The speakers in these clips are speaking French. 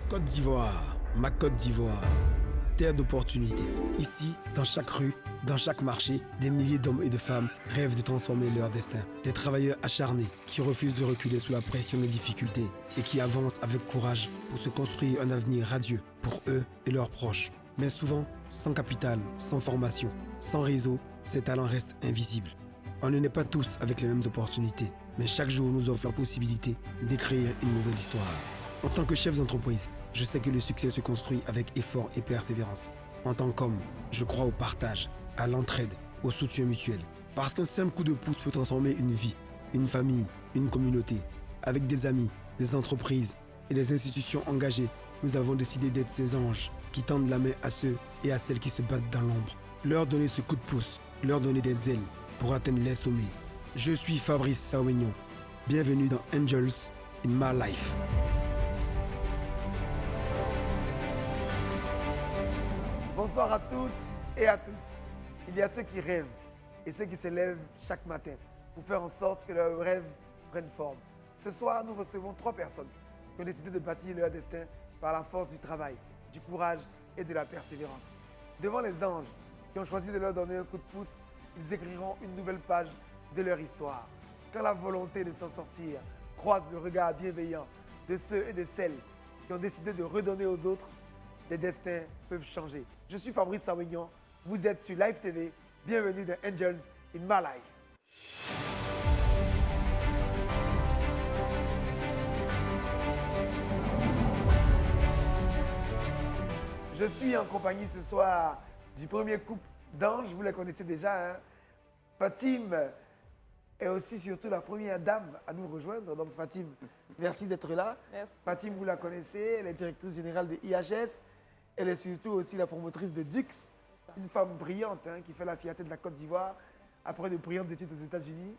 Côte d'Ivoire, ma Côte d'Ivoire, terre d'opportunités. Ici, dans chaque rue, dans chaque marché, des milliers d'hommes et de femmes rêvent de transformer leur destin. Des travailleurs acharnés qui refusent de reculer sous la pression des difficultés et qui avancent avec courage pour se construire un avenir radieux pour eux et leurs proches. Mais souvent, sans capital, sans formation, sans réseau, ces talents restent invisibles. On ne naît pas tous avec les mêmes opportunités, mais chaque jour nous offre la possibilité d'écrire une nouvelle histoire. En tant que chef d'entreprise, je sais que le succès se construit avec effort et persévérance. En tant qu'homme, je crois au partage, à l'entraide, au soutien mutuel. Parce qu'un simple coup de pouce peut transformer une vie, une famille, une communauté. Avec des amis, des entreprises et des institutions engagées, nous avons décidé d'être ces anges qui tendent la main à ceux et à celles qui se battent dans l'ombre. Leur donner ce coup de pouce, leur donner des ailes pour atteindre les sommets. Je suis Fabrice Sawignon. Bienvenue dans Angels in My Life. Bonsoir à toutes et à tous. Il y a ceux qui rêvent et ceux qui se lèvent chaque matin pour faire en sorte que leurs rêves prennent forme. Ce soir, nous recevons 3 personnes qui ont décidé de bâtir leur destin par la force du travail, du courage et de la persévérance. Devant les anges qui ont choisi de leur donner un coup de pouce, ils écriront une nouvelle page de leur histoire. Quand la volonté de s'en sortir croise le regard bienveillant de ceux et de celles qui ont décidé de redonner aux autres, des destins peuvent changer. Je suis Fabrice Sawignon, vous êtes sur Live TV, bienvenue dans Angels in My Life. Je suis en compagnie ce soir du premier couple d'anges, vous les connaissez déjà, hein? Fatim est aussi surtout la première dame à nous rejoindre. Donc Fatim, merci d'être là. Merci. Fatim, vous la connaissez, elle est directrice générale de IHS. Elle est surtout aussi la promotrice de Dux, une femme brillante hein, qui fait la fierté de la Côte d'Ivoire après de brillantes études aux États-Unis.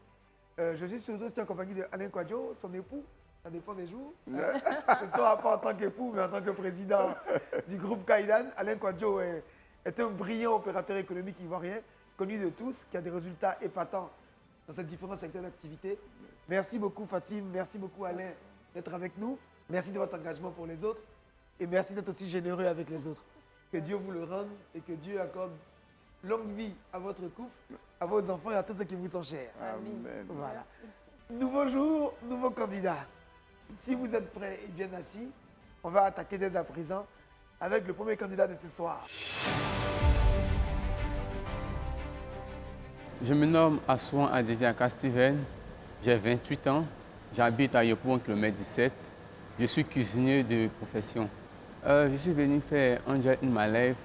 Je suis surtout aussi en compagnie d'Alain Kwadjo, son époux. Ça dépend des jours. Ce soir, pas en tant qu'époux, mais en tant que président du groupe Kaidan. Alain Kwadjo est un brillant opérateur économique ivoirien, connu de tous, qui a des résultats épatants dans ces différents secteurs d'activité. Merci beaucoup Fatim, merci beaucoup Alain d'être avec nous. Merci de votre engagement pour les autres. Et merci d'être aussi généreux avec les autres. Que Dieu vous le rende et que Dieu accorde longue vie à votre couple, à vos enfants et à tous ceux qui vous sont chers. Amen. Voilà. Nouveau jour, nouveau candidat. Si vous êtes prêts et bien assis, on va attaquer dès à présent avec le premier candidat de ce soir. Je me nomme Assouan Adeviaka Steven, j'ai 28 ans, j'habite à Yopougon, km 17. Je suis cuisinier de profession. Je suis venu faire Angel in My Life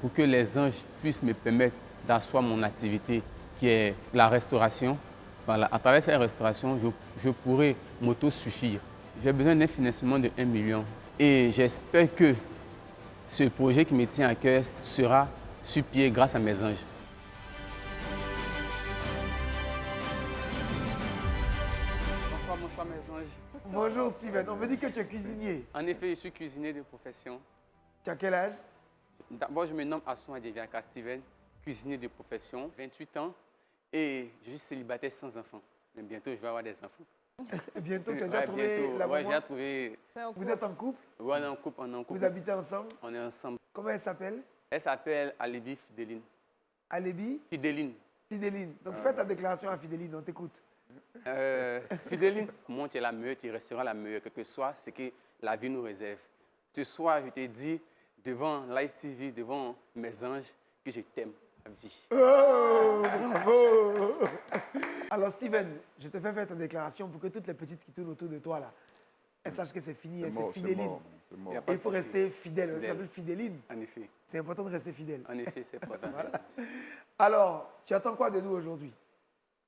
pour que les anges puissent me permettre d'asseoir mon activité qui est la restauration. Voilà, à travers cette restauration, je pourrai m'autosuffire. J'ai besoin d'un financement de 1 million et j'espère que ce projet qui me tient à cœur sera sur pied grâce à mes anges. Bonsoir mes anges. Bonjour Steven, on me dit que tu es cuisinier. En effet, je suis cuisinier de profession. Tu as quel âge? D'abord, je me nomme Assouan Adeviaka Steven, cuisinier de profession, 28 ans, et je suis célibataire sans enfant. Mais bientôt, je vais avoir des enfants. Et bientôt, tu as déjà trouvé la Ouais, maman? j'ai trouvé. Vous êtes en couple? Ouais, on est en couple, on est en couple. Vous habitez ensemble? On est ensemble. Comment elle s'appelle? Elle s'appelle Alibi Fidéline. Alébi? Fidéline. Fidéline. Donc fais ta déclaration à Fidéline, on t'écoute. Fidéline, moi, tu es la meilleure, tu resteras la meilleure, quel que soit ce que la vie nous réserve. Ce soir, je te dis, devant Live TV, devant mes anges, que je t'aime à vie. Oh, bravo! Alors Steven, je te fais faire ta déclaration pour que toutes les petites qui tournent autour de toi, là, elles sachent que c'est fini, c'est Fidéline. Y a Et pas il faut de souci. rester fidèle, ça Fidèle. s'appelle Fidéline. En effet, C'est important de rester fidèle. en effet, c'est important. Alors, tu attends quoi de nous aujourd'hui?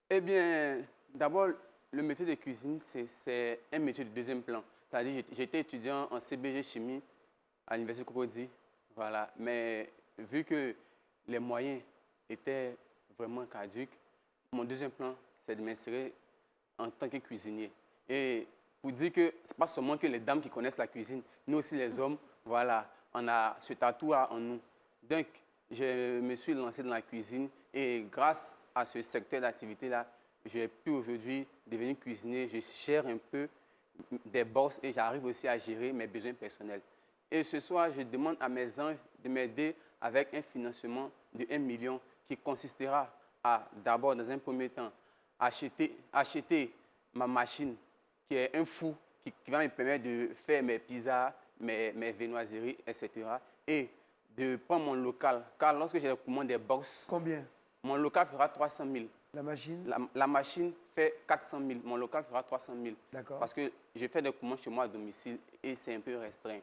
Eh bien, d'abord, le métier de cuisine, c'est un métier de deuxième plan. C'est-à-dire, j'étais étudiant en CBG chimie à l'Université Cocody. Voilà. Mais vu que les moyens étaient vraiment caducs, mon deuxième plan, c'est de m'insérer en tant que cuisinier. Et pour dire que ce n'est pas seulement que les dames qui connaissent la cuisine, nous aussi les hommes, voilà, on a ce tatou en nous. Donc, je me suis lancé dans la cuisine et grâce à ce secteur d'activité-là, j'ai pu aujourd'hui devenir cuisinier. Je gère un peu des boss et j'arrive aussi à gérer mes besoins personnels. Et ce soir, je demande à mes anges de m'aider avec un financement de 1 million qui consistera à, d'abord, dans un premier temps, acheter ma machine, qui est un four qui va me permettre de faire mes pizzas, mes viennoiseries, etc. Et de prendre mon local, car lorsque j'ai la commande des box, Combien? mon local fera 300 000. La machine? La machine fait 400 000. Mon local fera 300 000. D'accord. Parce que je fais des commandes chez moi à domicile et c'est un peu restreint.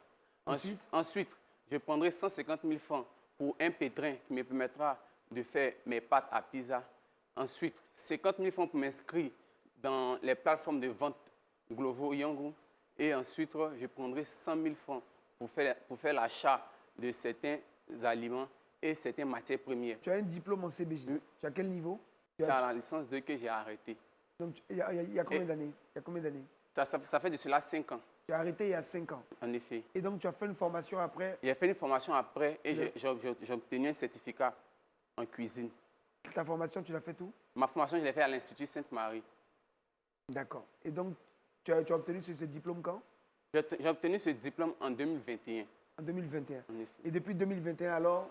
Ensuite, je prendrai 150 000 francs pour un pétrin qui me permettra de faire mes pâtes à pizza. Ensuite, 50 000 francs pour m'inscrire dans les plateformes de vente Glovo, Yango. Et ensuite, je prendrai 100 000 francs pour faire l'achat de certains aliments et certaines matières premières. tu as un diplôme en CBJ. Oui. Tu as quel niveau? C'est à la licence 2 que j'ai arrêté. Donc, il y a combien d'années? Il y a combien d'années? Ça fait de cela 5 ans, Tu as arrêté il y a 5 ans. en effet. Et donc, tu as fait une formation après. J'ai fait une formation après et j'ai obtenu un certificat en cuisine. Ta formation, tu l'as fait où? Ma formation, je l'ai faite à l'Institut Sainte-Marie. D'accord. Et donc, tu as obtenu ce diplôme quand? J'ai obtenu ce diplôme en 2021, En 2021. en effet. Et depuis 2021, alors,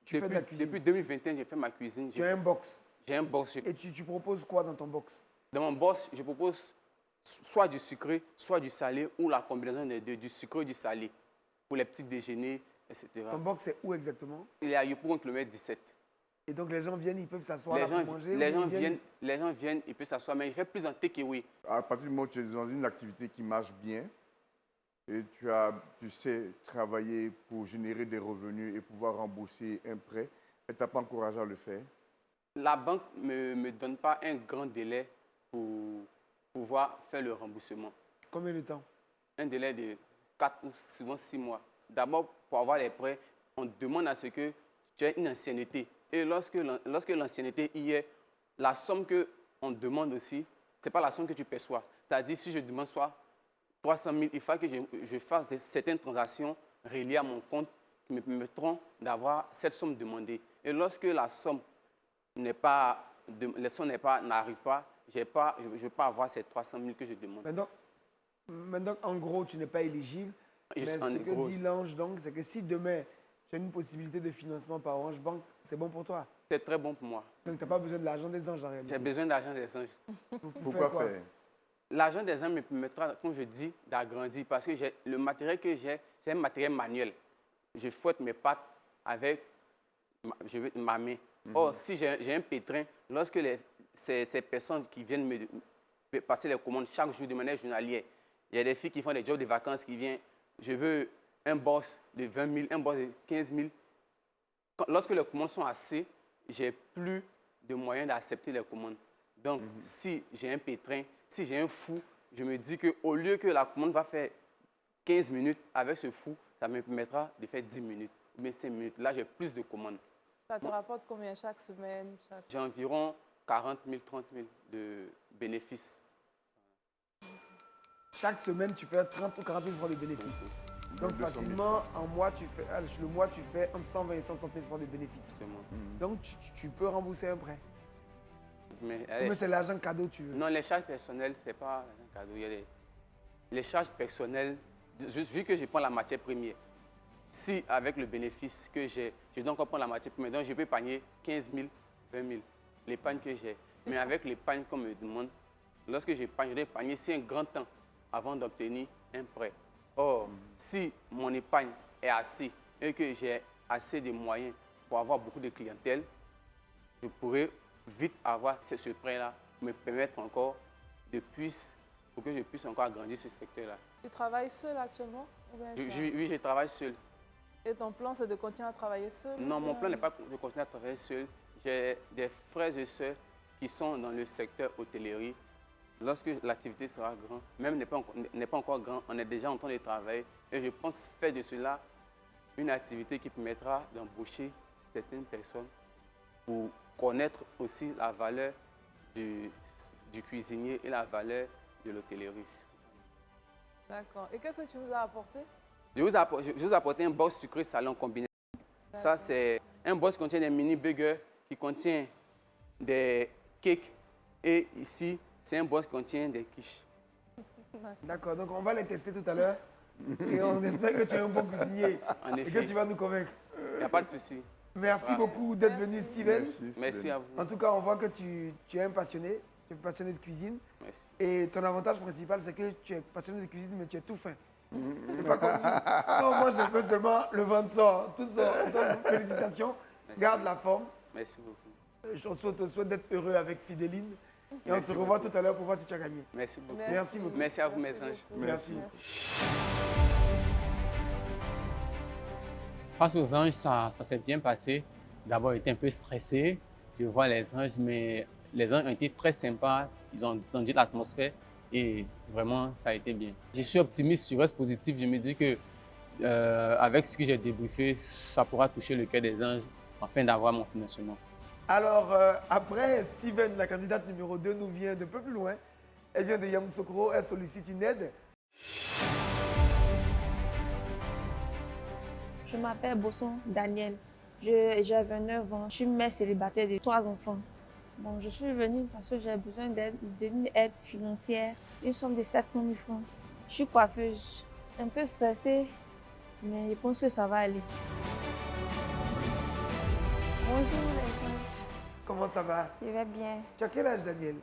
tu fais de la cuisine. Depuis 2021, j'ai fait ma cuisine. Tu as un box. J'ai un box. Et tu proposes quoi dans ton box? Dans mon box, je propose soit du sucré, soit du salé, ou la combinaison des deux, du sucré et du salé, pour les petits déjeuners, etc. Ton box, c'est où exactement? Il est à Yopougon, kilomètre 17. Et donc, les gens viennent, ils peuvent s'asseoir là pour manger? Les ou gens ils viennent, ils peuvent s'asseoir, mais je fais plus en takeaway. À partir du moment où tu es dans une activité qui marche bien et tu sais travailler pour générer des revenus et pouvoir rembourser un prêt, elle ne t'a pas encouragé à le faire? La banque ne me donne pas un grand délai pour pouvoir faire le remboursement. Combien de temps? Un délai de 4 ou souvent 6 mois. D'abord, pour avoir les prêts, on demande à ce que tu aies une ancienneté. Et lorsque l'ancienneté y est, la somme qu'on demande aussi, ce n'est pas la somme que tu perçois. C'est-à-dire, si je demande soit 300 000, il faut que je fasse certaines transactions reliées à mon compte qui me permettront d'avoir cette somme demandée. Et lorsque la somme n'arrive pas, je ne vais pas avoir ces 300 000 que je demande. Maintenant, en gros, tu n'es pas éligible. Mais ce que dit l'ange, donc, c'est que si demain, tu as une possibilité de financement par Orange Bank, c'est bon pour toi. C'est très bon pour moi. Donc, tu n'as pas besoin de l'argent des anges en réalité. J'ai besoin d'argent des anges. Pourquoi faire? L'argent des anges me permettra, comme je dis, d'agrandir parce que le matériel que j'ai, c'est un matériel manuel. Je fouette mes pâtes avec ma main. Or, si j'ai un pétrin, lorsque ces personnes qui viennent me passer les commandes chaque jour de manière journalière, il y a des filles qui font des jobs de vacances qui viennent, je veux un boss de 20 000, un boss de 15 000. Lorsque les commandes sont assez, j'ai plus de moyens d'accepter les commandes. Donc, si j'ai un pétrin, si j'ai un fou, je me dis qu'au lieu que la commande va faire 15 minutes avec ce fou, ça me permettra de faire 10 minutes ou bien 5 minutes. Là, j'ai plus de commandes. Ça te rapporte combien chaque semaine? J'ai environ 40 000, 30 000 de bénéfices. Chaque semaine, tu fais 30 ou 40 000 francs de bénéfices. Donc, facilement, le mois, tu fais entre 120 et 160 000 francs de bénéfices. Donc, tu peux rembourser un prêt. Mais c'est l'argent cadeau que tu veux. Non, les charges personnelles, ce n'est pas un cadeau. Il y a les charges personnelles, vu que je prends la matière première, si avec le bénéfice que j'ai, je dois encore prendre la matière première, donc je peux épargner 15 000, 20 000, l'épargne que j'ai. Mais avec l'épargne qu'on me demande, lorsque j'épargne, je dois épargner si un grand temps avant d'obtenir un prêt. Or, si mon épargne est assez et que j'ai assez de moyens pour avoir beaucoup de clientèle, je pourrais vite avoir ce prêt-là, me permettre encore pour que je puisse encore agrandir ce secteur-là. Tu travailles seul actuellement? Oui, je travaille seul. Et ton plan, c'est de continuer à travailler seul? Non, mon plan n'est pas de continuer à travailler seul. J'ai des frères et sœurs qui sont dans le secteur hôtellerie. Lorsque l'activité sera grande, même n'est pas encore grand, on est déjà en train de travailler. Et je pense faire de cela une activité qui permettra d'embaucher certaines personnes pour connaître aussi la valeur du cuisinier et la valeur de l'hôtellerie. D'accord. Et qu'est-ce que tu nous as apporté? Je vous ai apporté un box sucré salon combiné. Ça, c'est un box qui contient des mini burgers, qui contient des cakes. Et ici, c'est un box qui contient des quiches. D'accord, donc on va les tester tout à l'heure. Et on espère que tu es un bon cuisinier En et que effet, tu vas nous convaincre. il n'y a pas de souci. Merci beaucoup d'être venu, Steven. Merci. Merci Steven. à vous. En tout cas, on voit que tu es un passionné. Tu es passionné de cuisine. Merci. Et ton avantage principal, c'est que tu es passionné de cuisine, mais tu es tout fin. C'est pas comme nous. Non, moi, je peux seulement le ventre sort. Tout sort. Donc, félicitations. Merci. Garde la forme. Merci beaucoup. Je te souhaite d'être heureux avec Fidéline. Et on Merci se revoit beaucoup. tout à l'heure pour voir si tu as gagné. Merci beaucoup. Merci beaucoup. Merci à vous, mes anges. beaucoup. Merci. Face aux anges, ça s'est bien passé. D'abord, j'étais un peu stressé de voir les anges, mais les anges ont été très sympas. Ils ont tendu l'atmosphère et vraiment, ça a été bien. Je suis optimiste, je reste positif. Je me dis que avec ce que j'ai débriefé, ça pourra toucher le cœur des anges afin d'avoir mon financement. Alors, après, Steven, la candidate numéro 2, nous vient d'un peu plus loin. Elle vient de Yamoussoukro. Elle sollicite une aide. Je m'appelle Bosson Daniel. J'ai 29 ans. Je suis mère célibataire de 3 enfants. Bon, je suis venue parce que j'ai besoin d'une aide financière, une somme de 700 000 francs. Je suis coiffeuse, un peu stressée, mais je pense que ça va aller. Bonjour les anges, Comment ça va? je vais bien. Tu as quel âge, Daniel?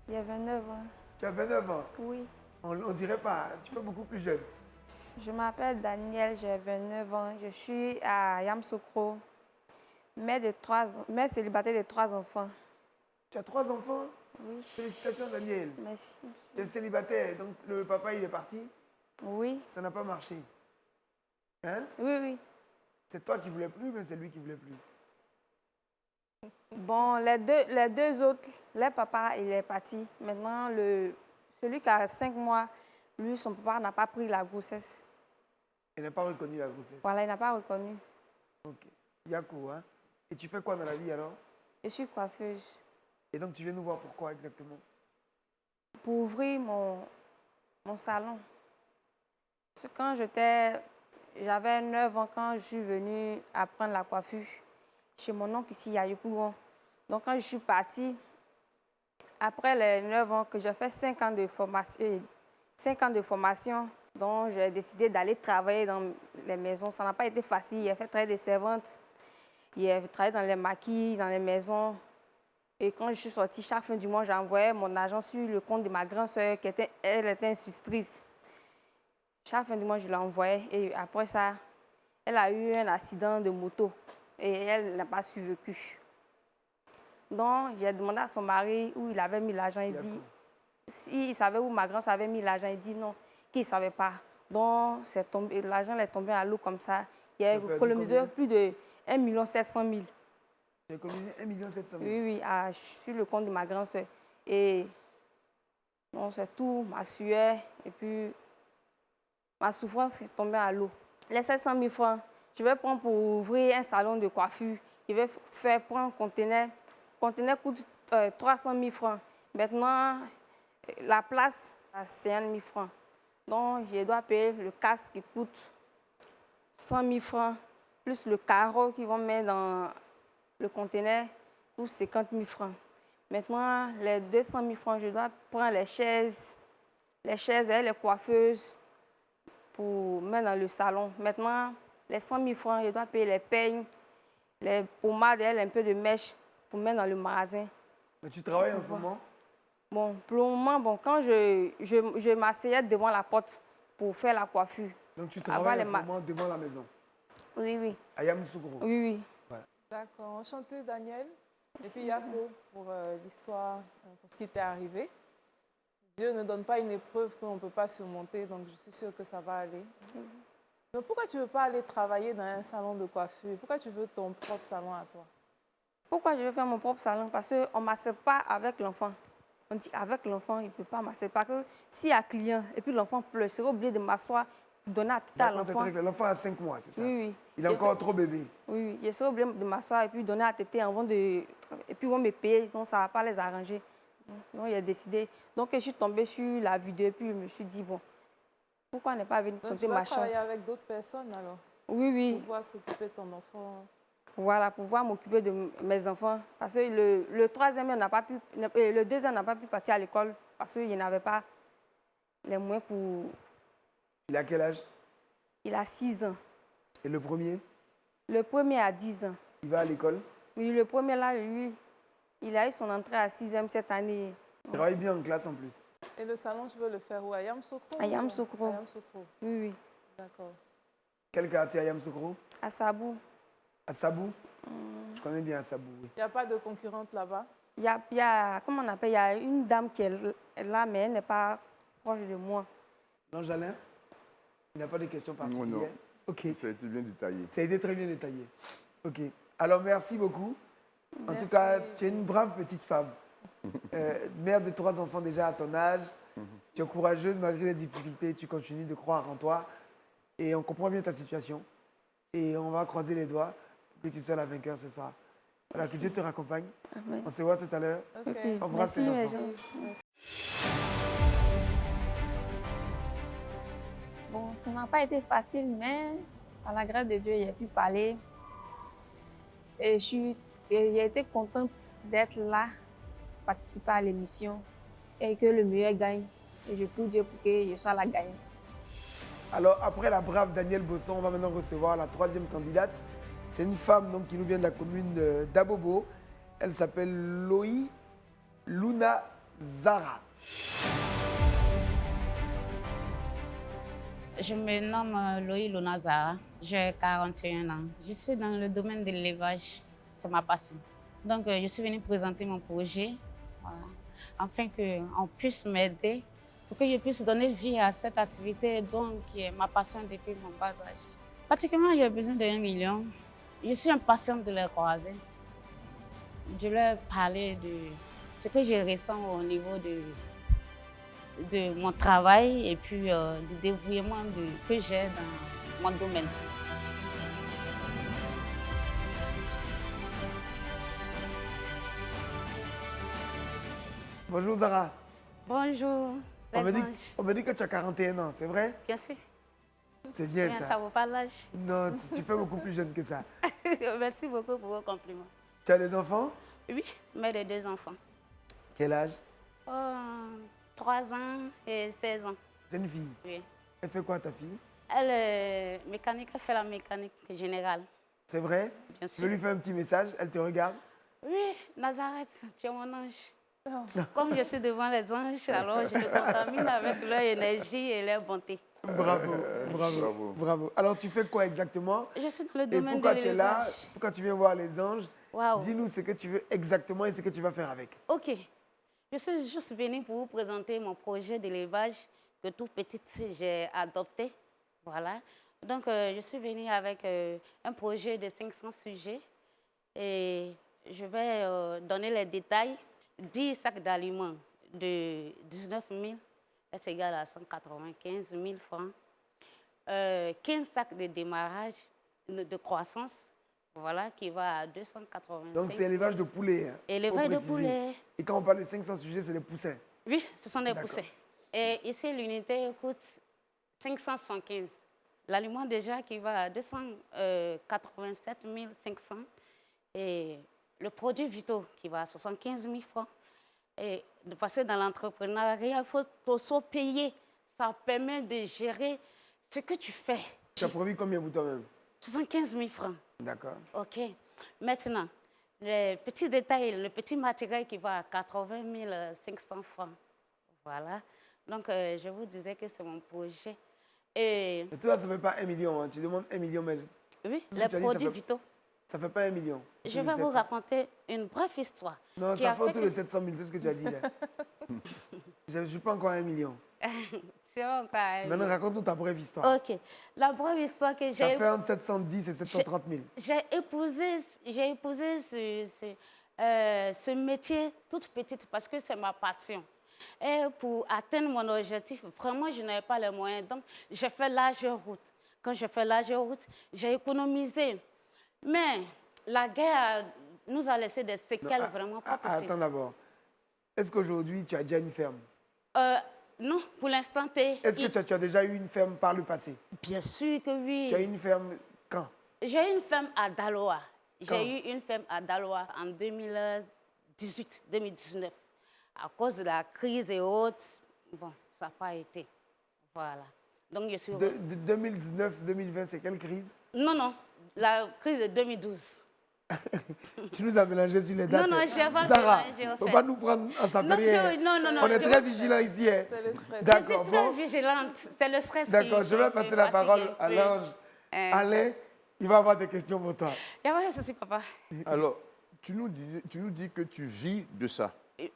J'ai 29 ans. Tu as 29 ans. Oui. On dirait pas. Tu fais beaucoup plus jeune. Je m'appelle Daniel, j'ai 29 ans. Je suis à Yamoussoukro, mère célibataire de 3 enfants. Tu as 3 enfants? Oui. Félicitations, Daniel. Merci. Tu es célibataire, donc le papa, il est parti. Oui. Ça n'a pas marché. Hein? Oui, oui. C'est toi qui voulais plus, mais c'est lui qui voulait plus. Bon, les deux autres, les papas, il est parti. Maintenant, celui qui a 5 mois, lui, son papa n'a pas pris la grossesse. Elle n'a pas reconnu la grossesse. Voilà, il n'a pas reconnu. Ok. Yakou, hein? Et tu fais quoi dans la vie alors? Je suis coiffeuse. Et donc tu viens nous voir pourquoi exactement? Pour ouvrir mon salon. Parce que quand j'avais 9 ans quand je suis venue apprendre la coiffure chez mon oncle ici à Yopougon. Donc quand je suis partie, après les 9 ans que j'ai fait 5 ans de formation, donc j'ai décidé d'aller travailler dans les maisons. Ça n'a pas été facile. J'ai fait travailler des servantes, j'ai travaillé dans les maquis, dans les maisons. Et quand je suis sortie, chaque fin du mois, j'envoyais mon argent sur le compte de ma grande-sœur, elle était institutrice. Chaque fin du mois, je l'envoyais. Et après ça, elle a eu un accident de moto et elle n'a pas survécu. Donc, j'ai demandé à son mari où il avait mis l'argent. Il dit, s'il savait où ma grand-sœur avait mis l'argent, il dit non, qu'il ne savait pas. Donc, l'argent est tombé à l'eau comme ça. Il a économisé plus de 1 700 000. Tu as économisé 1 700 000. Oui, oui, sur le compte de ma grand-sœur. Et donc, c'est tout, ma sueur et puis ma souffrance est tombée à l'eau. Les 700 000 francs, je vais prendre pour ouvrir un salon de coiffure. Je vais prendre un conteneur. Le conteneur coûte 300 000 francs. Maintenant, la place, c'est 1 000 francs. Donc, je dois payer le casque qui coûte 100 000 francs, plus le carreau qu'ils vont mettre dans le conteneur coûte 50 000 francs. Maintenant, les 200 000 francs, je dois prendre les chaises et les coiffeuses pour mettre dans le salon. Maintenant, les 100 000 francs, je dois payer les peignes, les pommades et un peu de mèche pour mettre dans le magasin. Mais tu travailles en ce moment? Bon, pour le moment, quand je m'asseyais devant la porte pour faire la coiffure. Donc tu travailles en ce moment devant la maison? Oui, oui. À Yamoussoukro? Oui, oui. D'accord. Enchanté, Daniel. Et puis Yako, pour l'histoire, pour ce qui t'est arrivé. Dieu ne donne pas une épreuve qu'on ne peut pas surmonter, donc je suis sûre que ça va aller. Mais pourquoi tu ne veux pas aller travailler dans un salon de coiffure? Pourquoi tu veux ton propre salon à toi? Pourquoi je veux faire mon propre salon? Parce qu'on ne m'accepte pas avec l'enfant. On dit avec l'enfant, il ne peut pas m'accepter. Parce que s'il y a client et puis l'enfant pleure, je serai obligée de m'asseoir pour donner à tête à l'enfant. L'enfant a 5 mois, c'est ça? Oui, oui. Il est encore trop bébé? Oui, oui. Je serai obligée de m'asseoir et puis donner à téter avant de... Et puis ils vont me payer, donc ça ne va pas les arranger. Donc il a décidé. Donc je suis tombée sur la vidéo et puis je me suis dit, bon, pourquoi ne pas venir tenter ma chance? Tu vas travailler avec d'autres personnes alors? Oui, oui. Pour pouvoir s'occuper de ton enfant? Voilà, pour pouvoir m'occuper de mes enfants. Parce que le troisième n'a pas pu... Le deuxième n'a pas pu partir à l'école parce qu'il n'avait pas les moyens pour... Il a quel âge? il a 6 ans. Et le premier, Le premier a 10 ans. il va à l'école. Oui, le premier là, lui, il a eu son entrée à 6e cette année. Il travaille bien en classe en plus. Et le salon, tu veux le faire où? À Yamoussoukro? À Yamoussoukro. À Yamoussoukro. Oui, oui. D'accord. Quel quartier à Yamoussoukro? À Sabou. À Sabou? Je connais bien à Sabou, oui. Il n'y a pas de concurrente là-bas? Comment on appelle, il y a une dame qui est là, mais elle n'est pas proche de moi. Non, Jalin? Il n'y a pas de questions particulières? Non. Ok. Ça a été bien détaillé. Ça a été très bien détaillé. Ok. Alors, merci beaucoup. En Merci. tout cas, tu es une brave petite femme. Mère de 3 enfants déjà à ton âge. Tu es courageuse malgré les difficultés. Tu continues de croire en toi. Et on comprend bien ta situation. Et on va croiser les doigts pour que tu sois la vainqueur ce soir. Voilà, que Dieu te raccompagne. Amen. On se voit tout à l'heure. Ok. Embrasse Merci, tes mes enfants. gens. Merci. Bon, ça n'a pas été facile, mais par la grâce de Dieu, j'ai pu parler. Et j'ai été contente d'être là, participer à l'émission et que le meilleur gagne. Et je prie Dieu pour que je sois la gagnante. Alors, après la brave Danielle Bosson, on va maintenant recevoir la 3e candidate. C'est une femme donc, qui nous vient de la commune d'Abobo. Elle s'appelle Loï Luna Zara. Je me nomme Loï Lunazara, j'ai 41 ans. Je suis dans le domaine de l'élevage, c'est ma passion. Donc je suis venue présenter mon projet, voilà, afin qu'on puisse m'aider, pour que je puisse donner vie à cette activité, donc qui est ma passion depuis mon bas âge. Pratiquement, j'ai besoin de 1 million. Je suis impatiente de les croiser. Je leur parlais de ce que je ressens au niveau de mon travail et puis du dévouement que j'ai dans mon domaine. Bonjour Zara. Bonjour. On me, les dit, anges. on me dit que tu as 41 ans, c'est vrai? Bien sûr. C'est bien Bien, ça ça. vaut pas l'âge. Non, tu fais beaucoup plus jeune que ça. Merci beaucoup pour vos compliments. Tu as des enfants? Oui, mère de 2 enfants. Quel âge? 3 ans et 16 ans. C'est une fille. Oui. Elle fait quoi ta fille? Elle est mécanique, elle fait la mécanique générale. C'est vrai? Bien Tu veux sûr. lui faire un petit message? Elle te regarde? Oui, Nazareth, tu es mon ange. Comme je suis devant les anges, alors je me contamine avec leur énergie et leur bonté. Bravo, bravo, bravo. Alors tu fais quoi exactement? Je suis dans le Et domaine pourquoi de tu es là? l'élevage. Pourquoi tu viens voir les anges? Waouh. Dis-nous ce que tu veux exactement et ce que tu vas faire avec. Ok. Je suis juste venue pour vous présenter mon projet d'élevage que tout petite j'ai adopté. Voilà. Donc, je suis venue avec un projet de 500 sujets et je vais donner les détails. 10 sacs d'aliments de 19 000 est égal à 195 000 francs. 15 sacs de démarrage de croissance, voilà, qui va à 285. Donc c'est élevage de poulets. Hein, Élevage faut de préciser. poulets. Et quand on parle de 500 sujets, c'est les poussins. Oui, ce sont des D'accord. poussins. Et ici, l'unité coûte 575. L'aliment déjà qui va à 287 500. Et le produit Vito qui va à 75 000 francs. Et de passer dans l'entrepreneuriat, il faut aussi payer. Ça permet de gérer ce que tu fais. Tu as prévu combien pour toi-même? 75 000 francs. D'accord. OK. Maintenant, les petits détails, le petit matériel qui va à 80 500 francs. Voilà. Donc, je vous disais que c'est mon projet. Et Et tout ça, ça ne fait pas 1 million. Hein. Tu demandes 1 million, mais oui, Ce que les tu as dit, produits ça fait- Vito. ça ne fait pas 1 million. Je vais vous raconter une brève histoire. Non, qui ça a fait autour que- de 700 000, tout ce que tu as dit là. Je ne suis pas encore à 1 million. C'est encore un- Maintenant, raconte-nous ta brève histoire. OK. La brève histoire que Ça j'ai fait entre 710 et 730 000. j'ai épousé ce métier toute petite parce que c'est ma passion. Et pour atteindre mon objectif, vraiment, je n'avais pas les moyens. Donc, j'ai fait large route. Quand j'ai fait large route, j'ai économisé. Mais la guerre nous a laissé des séquelles vraiment pas possibles. Attends d'abord. Est-ce qu'aujourd'hui, tu as déjà une ferme? Non, pour l'instant, Est-ce que tu as déjà eu une ferme par le passé? Bien sûr que oui. Tu as eu une ferme quand? J'ai eu une ferme à Daloa. Quand? J'ai eu une ferme à Daloa en 2018-2019. À cause de la crise et autres, bon, ça n'a pas été. Voilà. Donc, je suis... De 2019-2020, c'est quelle crise? Non, non, la crise de 2012. Tu nous as mélangé sur les dates. Non, non, je vais pas Sarah, mélanger, il ne au faut fait. pas nous prendre en sa Non, ferrière. non, non, non. On est je- très vigilants ici. Hein. C'est le stress. D'accord, Je suis très bon. vigilante. C'est le stress qui... D'accord, je vais passer la parole à l'ange. Alain, il va avoir des questions pour toi. Il n'y a pas de souci, papa. Alors, tu nous dis que tu vis de ça.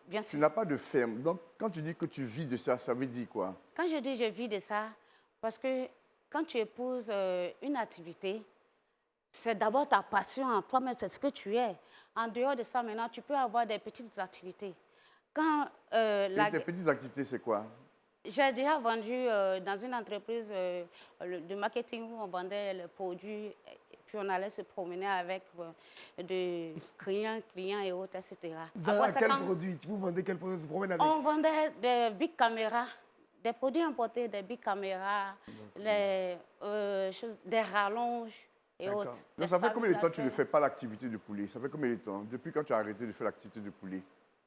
Bien Tu sûr. n'as pas de ferme. Donc, quand tu dis que tu vis de ça, ça veut dire quoi? Quand je dis je vis de ça, parce que quand tu épouses une activité, c'est d'abord ta passion en toi-même, c'est ce que tu es. En dehors de ça, maintenant, tu peux avoir des petites activités. Quand Et tes petites activités, c'est quoi? j'ai déjà vendu dans une entreprise de marketing où on vendait les produits, et puis on allait se promener avec des clients et autres, etc. Zara, Après ça, quel quand produit? Vous vendez quel produit? Se promène avec? on vendait des big caméras, des produits importés, des big caméras, des rallonges et D'accord. autres. Donc, des ça fait combien de temps que tu ne stabilisateurs. fais pas l'activité de poulet? Ça fait combien de temps? Depuis quand tu as arrêté de faire l'activité de poulet?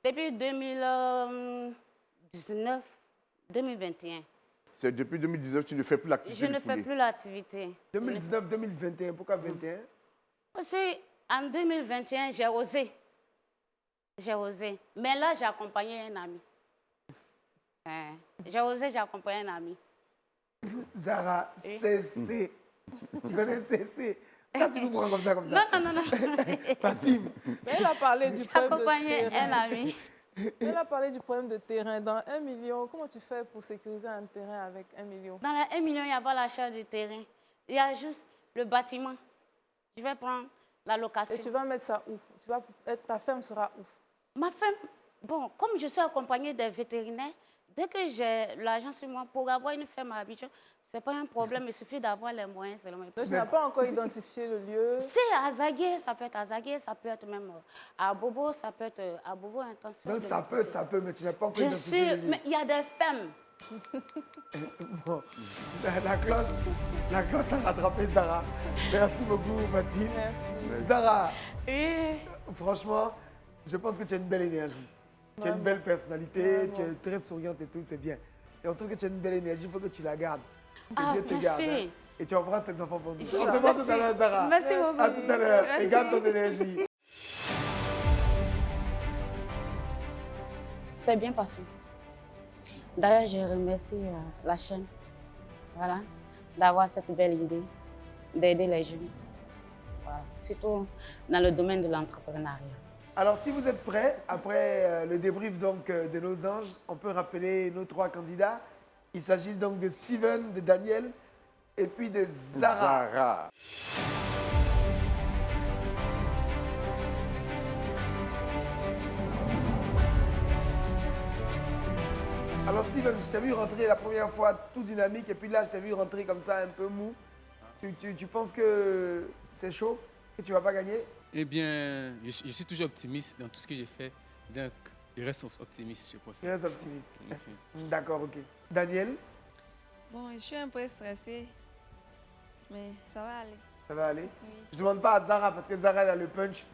Depuis 2019, 2021. C'est depuis 2019 que tu ne fais plus l'activité Je de ne poulet? fais plus l'activité. 2019-2021, pourquoi 21? Parce qu'en 2021, j'ai osé. J'ai osé. Mais là, j'ai accompagné un ami. J'ai osé, j'ai accompagné un ami. Zara, CC. Tu connais CC? Quand tu nous prends comme ça, comme ça. Non, non, non, non. Fatim, Mais elle a parlé du J'ai problème de accompagné un terrain. ami. Elle a parlé du problème de terrain. Dans 1 million, comment tu fais pour sécuriser un terrain avec 1 million? Dans les 1 million, il n'y a pas l'achat du terrain. Il y a juste le bâtiment. Je vais prendre la location. Et tu vas mettre ça où? Ta ferme sera où? Ma femme, bon, comme je suis accompagnée des vétérinaires, dès que j'ai l'argent sur moi pour avoir une ferme à Abidjan, ce n'est pas un problème, il suffit d'avoir les moyens seulement. Donc, tu n'as pas encore identifié le lieu. C'est à Zaguier, ça peut être à Zaguier, ça peut être même à Bobo, ça peut être à Bobo Intention. donc ça peut, mais tu n'as pas encore Bien identifié sûr, le lieu. mais il y a des femmes. Bon, la cloche a rattrapé Zara. Merci beaucoup, Fatim. Merci. Zara, Oui. franchement, je pense que tu as une belle énergie. Tu as une belle personnalité, tu es très souriante et tout, c'est bien. Et on trouve que tu as une belle énergie, il faut que tu la gardes. Que Ah, Dieu te bien garde. sûr. Hein. Et tu embrasses tes enfants pour nous. On se Merci. voit tout à l'heure, Zara. Merci beaucoup. À tout à l'heure. Et Merci. garde ton énergie. C'est bien passé. D'ailleurs, je remercie la chaîne, voilà, d'avoir cette belle idée, d'aider les jeunes, voilà, surtout dans le domaine de l'entrepreneuriat. Alors, si vous êtes prêts, après le débrief donc, de nos anges, on peut rappeler nos 3 candidats. Il s'agit donc de Steven, de Daniel et puis de Zara. Zara. Alors, Steven, je t'ai vu rentrer la première fois tout dynamique et puis là, je t'ai vu rentrer comme ça un peu mou. Tu penses que c'est chaud, que tu ne vas pas gagner? Eh bien, je suis toujours optimiste dans tout ce que je fais. Donc, je reste optimiste, je préfère. Tu restes optimiste. Bien sûr. D'accord, ok. Daniel, Bon, je suis un peu stressée, mais ça va aller. ça va aller? Oui. Je ne demande pas à Zara parce que Zara elle a le punch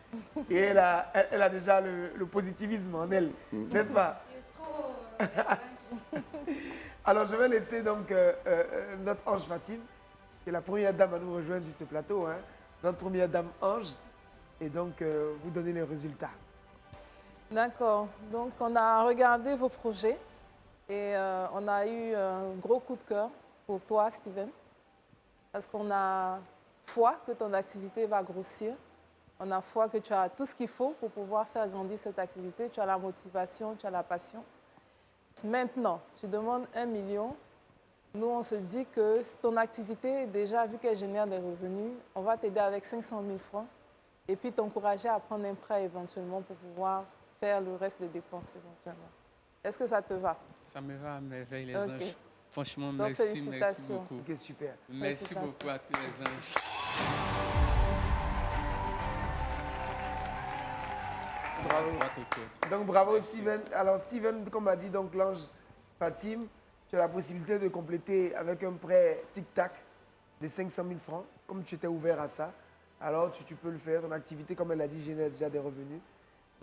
et elle a déjà le positivisme en elle, n'est-ce pas? Alors je vais laisser donc notre ange Fatim, qui est la première dame à nous rejoindre sur ce plateau. Hein. C'est notre première dame ange et donc vous donnez les résultats. D'accord. Donc, on a regardé vos projets et on a eu un gros coup de cœur pour toi, Steven, parce qu'on a foi que ton activité va grossir. On a foi que tu as tout ce qu'il faut pour pouvoir faire grandir cette activité. Tu as la motivation, tu as la passion. Maintenant, tu demandes 1 million. Nous, on se dit que ton activité, déjà, vu qu'elle génère des revenus, on va t'aider avec 500 000 francs et puis t'encourager à prendre un prêt éventuellement pour pouvoir faire le reste des dépenses éventuellement. Est-ce que ça te va? Ça me va à merveille, les Ok. anges. Franchement, Donc, merci félicitations. beaucoup. Ok, super. Merci Félicitations. beaucoup à tous les anges. Bravo. Droit au cœur. Donc bravo Steven. Alors Steven, comme a dit donc l'ange Fatim, tu as la possibilité de compléter avec un prêt tic-tac de 500 000 francs. Comme tu étais ouvert à ça, alors tu peux le faire. Ton activité, comme elle a dit, génère déjà des revenus.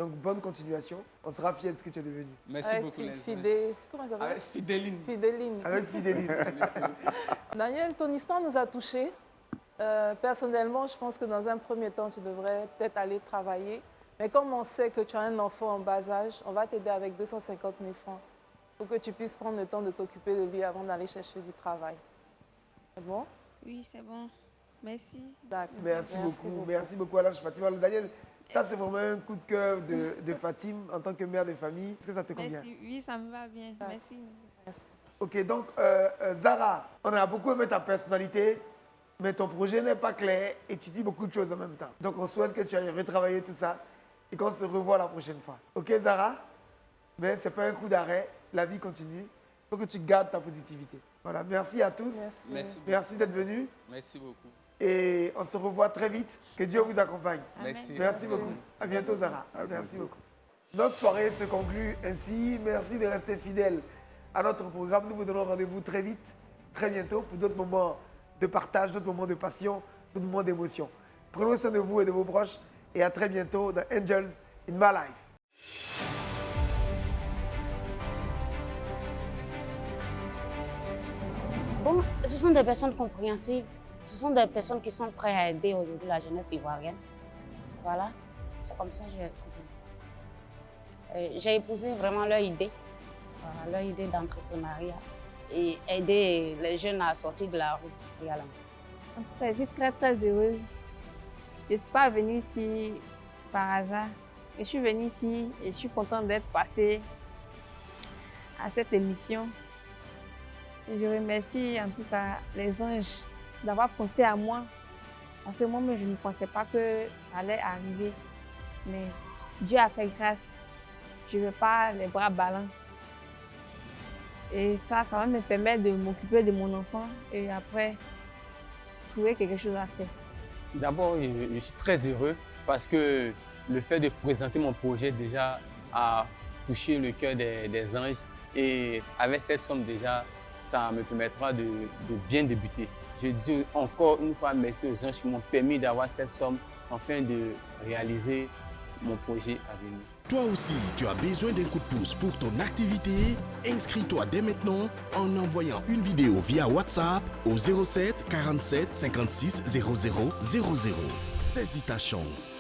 Donc, bonne continuation. On sera fiers de ce que tu es devenu. Merci Avec beaucoup, les anges. Comment ça s'appelle? Avec Fidéline. Fidéline. Avec Fidéline. Daniel, ton histoire nous a touchés. Personnellement, je pense que dans un premier temps, tu devrais peut-être aller travailler. Mais comme on sait que tu as un enfant en bas âge, on va t'aider avec 250 000 francs pour que tu puisses prendre le temps de t'occuper de lui avant d'aller chercher du travail. C'est bon? Oui, c'est bon. Merci. D'accord. Merci beaucoup. Merci beaucoup, Alage Fatima. Alors, Daniel, ça, c'est vraiment un coup de cœur de Fatim en tant que mère de famille. Est-ce que ça te convient? Merci. Oui, ça me va bien. Merci. Merci. Ok, donc, Zara, on a beaucoup aimé ta personnalité, mais ton projet n'est pas clair et tu dis beaucoup de choses en même temps. Donc, on souhaite que tu ailles retravailler tout ça et qu'on se revoie la prochaine fois. Ok, Zara? Mais ce n'est pas un coup d'arrêt. La vie continue. Il faut que tu gardes ta positivité. Voilà, merci à tous. Merci beaucoup. Merci d'être venus. Merci beaucoup. Et on se revoit très vite. Que Dieu vous accompagne. Merci. Merci beaucoup. À bientôt, Zara. Merci beaucoup. Notre soirée se conclut ainsi. Merci de rester fidèles à notre programme. Nous vous donnons rendez-vous très vite, très bientôt, pour d'autres moments de partage, d'autres moments de passion, d'autres moments d'émotion. Prenez soin de vous et de vos proches. Et à très bientôt dans Angels in My Life. Bon, ce sont des personnes compréhensives. Ce sont des personnes qui sont prêtes à aider aujourd'hui la jeunesse ivoirienne. Voilà, c'est comme ça que j'ai trouvé. J'ai épousé vraiment leur idée, voilà, leur idée d'entrepreneuriat et aider les jeunes à sortir de la rue également. En tout cas, je suis très, très heureuse. Je ne suis pas venue ici par hasard. Je suis venue ici et je suis contente d'être passée à cette émission. Et je remercie en tout cas les anges d'avoir pensé à moi. En ce moment, je ne pensais pas que ça allait arriver. Mais Dieu a fait grâce. Je ne veux pas les bras ballants. Et ça va me permettre de m'occuper de mon enfant et après trouver quelque chose à faire. D'abord, je suis très heureux parce que le fait de présenter mon projet déjà a touché le cœur des anges. Et avec cette somme déjà, ça me permettra de bien débuter. Je dis encore une fois merci aux anges qui m'ont permis d'avoir cette somme afin de réaliser mon projet à venir. Toi aussi, tu as besoin d'un coup de pouce pour ton activité? Inscris-toi dès maintenant en envoyant une vidéo via WhatsApp au 07 47 56 00 00. Saisis ta chance.